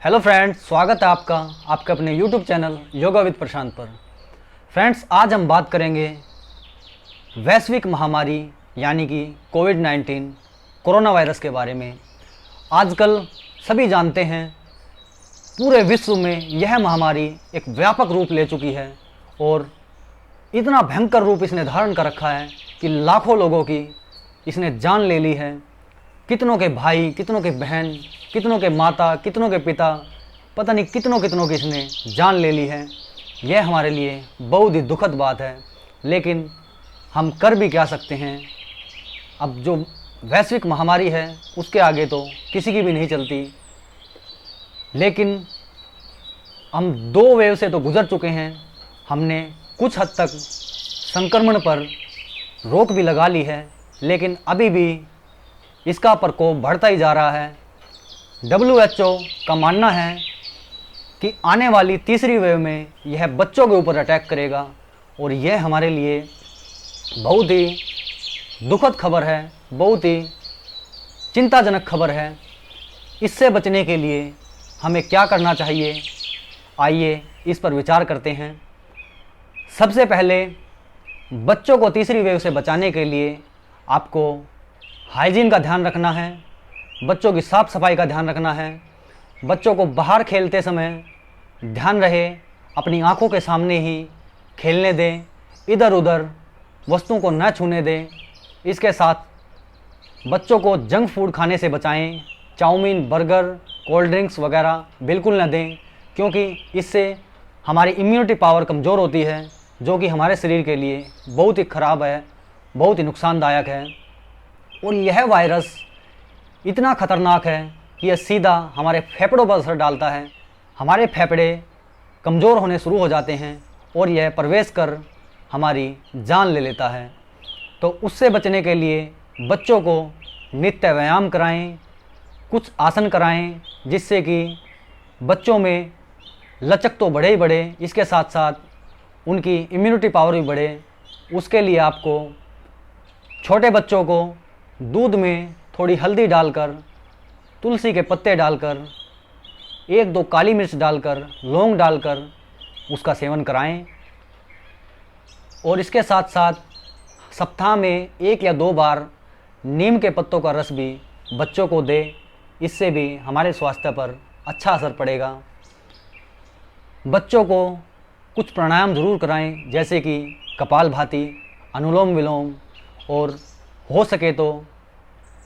Hello friends, स्वागत है आपका आपके अपने यूट्यूब चैनल योगा विद प्रशांत पर। फ्रेंड्स, आज हम बात करेंगे वैश्विक महामारी यानी कि कोविड-19 कोरोना वायरस के बारे में। आजकल सभी जानते हैं पूरे विश्व में यह महामारी एक व्यापक रूप ले चुकी है और इतना भयंकर रूप इसने धारण कर रखा है कि लाखों लोगों की इसने जान ले ली है। कितनों के भाई, कितनों के बहन, कितनों के माता, कितनों के पिता, पता नहीं कितनों की इसने जान ले ली है। यह हमारे लिए बहुत ही दुखद बात है, लेकिन हम कर भी क्या सकते हैं। अब जो वैश्विक महामारी है उसके आगे तो किसी की भी नहीं चलती, लेकिन हम 2 वेव से तो गुजर चुके हैं। हमने कुछ हद तक संक्रमण पर रोक भी लगा ली है, लेकिन अभी भी इसका प्रकोप बढ़ता ही जा रहा है। WHO का मानना है कि आने वाली तीसरी वेव में यह बच्चों के ऊपर अटैक करेगा और यह हमारे लिए बहुत ही दुखद खबर है, बहुत ही चिंताजनक खबर है। इससे बचने के लिए हमें क्या करना चाहिए, आइए इस पर विचार करते हैं। सबसे पहले बच्चों को तीसरी वेव से बचाने के लिए आपको हाइजीन का ध्यान रखना है, बच्चों की साफ़ सफाई का ध्यान रखना है। बच्चों को बाहर खेलते समय ध्यान रहे अपनी आंखों के सामने ही खेलने दें, इधर उधर वस्तुओं को न छूने दें। इसके साथ बच्चों को जंक फूड खाने से बचाएं। चाउमीन, बर्गर, कोल्ड ड्रिंक्स वगैरह बिल्कुल न दें, क्योंकि इससे हमारी इम्यूनिटी पावर कमज़ोर होती है, जो कि हमारे शरीर के लिए बहुत ही ख़राब है, बहुत ही नुकसानदायक है। और यह वायरस इतना ख़तरनाक है कि यह सीधा हमारे फेफड़ों पर असर डालता है। हमारे फेफड़े कमज़ोर होने शुरू हो जाते हैं और यह प्रवेश कर हमारी जान ले लेता है। तो उससे बचने के लिए बच्चों को नित्य व्यायाम कराएं, कुछ आसन कराएं, जिससे कि बच्चों में लचक तो बढ़े ही बढ़े, इसके साथ साथ उनकी इम्यूनिटी पावर भी बढ़े। उसके लिए आपको छोटे बच्चों को दूध में थोड़ी हल्दी डालकर, तुलसी के पत्ते डालकर, 1-2 काली मिर्च डालकर, लौंग डालकर उसका सेवन कराएं। और इसके साथ साथ सप्ताह में 1 या 2 बार नीम के पत्तों का रस भी बच्चों को दें। इससे भी हमारे स्वास्थ्य पर अच्छा असर पड़ेगा। बच्चों को कुछ प्राणायाम ज़रूर कराएं, जैसे कि कपालभाति, अनुलोम विलोम, और हो सके तो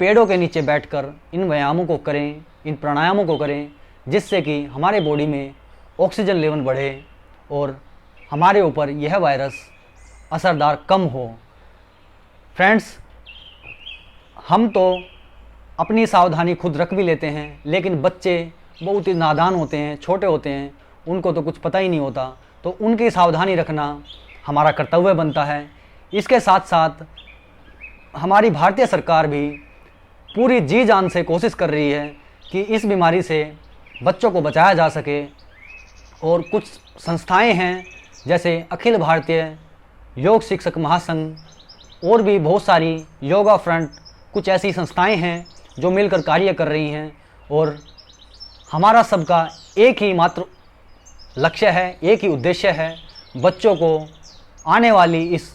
पेड़ों के नीचे बैठकर इन व्यायामों को करें, इन प्राणायामों को करें, जिससे कि हमारे बॉडी में ऑक्सीजन लेवल बढ़े और हमारे ऊपर यह वायरस असरदार कम हो। फ्रेंड्स, हम तो अपनी सावधानी खुद रख भी लेते हैं, लेकिन बच्चे बहुत ही नादान होते हैं, छोटे होते हैं, उनको तो कुछ पता ही नहीं होता। तो उनकी सावधानी रखना हमारा कर्तव्य बनता है। इसके साथ साथ हमारी भारतीय सरकार भी पूरी जी जान से कोशिश कर रही है कि इस बीमारी से बच्चों को बचाया जा सके। और कुछ संस्थाएं हैं, जैसे अखिल भारतीय योग शिक्षक महासंघ और भी बहुत सारी योगा फ्रंट, कुछ ऐसी संस्थाएं हैं जो मिलकर कार्य कर रही हैं। और हमारा सबका एक ही मात्र लक्ष्य है, एक ही उद्देश्य है, बच्चों को आने वाली इस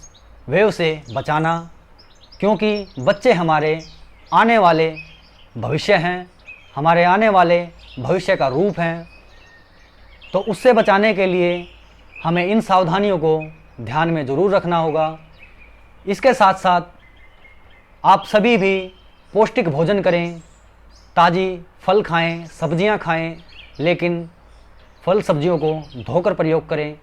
वेव से बचाना, क्योंकि बच्चे हमारे आने वाले भविष्य हैं, हमारे आने वाले भविष्य का रूप हैं। तो उससे बचाने के लिए हमें इन सावधानियों को ध्यान में ज़रूर रखना होगा। इसके साथ साथ आप सभी भी पौष्टिक भोजन करें, ताज़ी फल खाएं, सब्जियां खाएं, लेकिन फल सब्जियों को धोकर प्रयोग करें।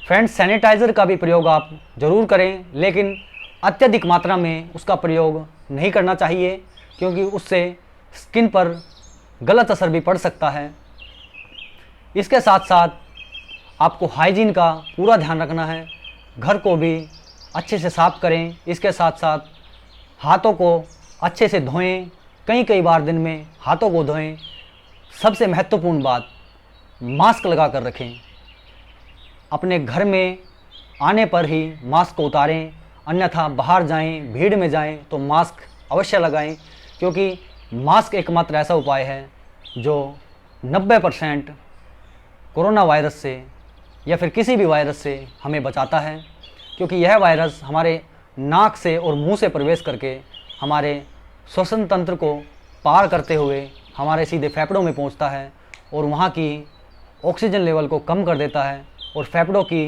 फ्रेंड्स, सैनिटाइज़र का भी प्रयोग आप ज़रूर करें, लेकिन अत्यधिक मात्रा में उसका प्रयोग नहीं करना चाहिए, क्योंकि उससे स्किन पर गलत असर भी पड़ सकता है। इसके साथ साथ आपको हाइजीन का पूरा ध्यान रखना है, घर को भी अच्छे से साफ़ करें। इसके साथ साथ हाथों को अच्छे से धोएं, कई बार दिन में हाथों को धोएं। सबसे महत्वपूर्ण बात, मास्क लगा कर रखें। अपने घर में आने पर ही मास्क को उतारें, अन्यथा बाहर जाएं, भीड़ में जाएं तो मास्क अवश्य लगाएं, क्योंकि मास्क एकमात्र ऐसा उपाय है जो 90% कोरोना वायरस से या फिर किसी भी वायरस से हमें बचाता है, क्योंकि यह वायरस हमारे नाक से और मुंह से प्रवेश करके हमारे श्वसन तंत्र को पार करते हुए हमारे सीधे फेफड़ों में पहुंचता है और वहां की ऑक्सीजन लेवल को कम कर देता है और फेफड़ों की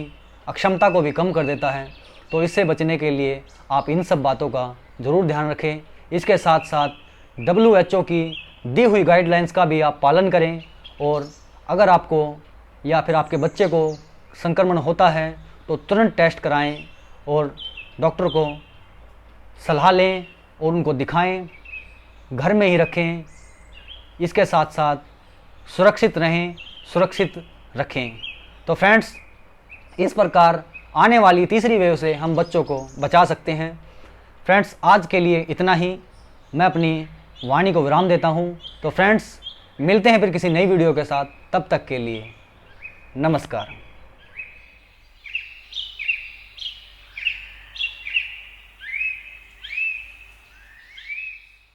अक्षमता को भी कम कर देता है। तो इससे बचने के लिए आप इन सब बातों का ज़रूर ध्यान रखें। इसके साथ साथ WHO की दी हुई गाइडलाइंस का भी आप पालन करें, और अगर आपको या फिर आपके बच्चे को संक्रमण होता है तो तुरंत टेस्ट कराएं और डॉक्टर को सलाह लें और उनको दिखाएं, घर में ही रखें। इसके साथ साथ सुरक्षित रहें, सुरक्षित रखें। तो फ्रेंड्स, इस प्रकार आने वाली तीसरी वेव से हम बच्चों को बचा सकते हैं। फ्रेंड्स, आज के लिए इतना ही। मैं अपनी वाणी को विराम देता हूं। तो फ्रेंड्स, मिलते हैं फिर किसी नई वीडियो के साथ। तब तक के लिए नमस्कार।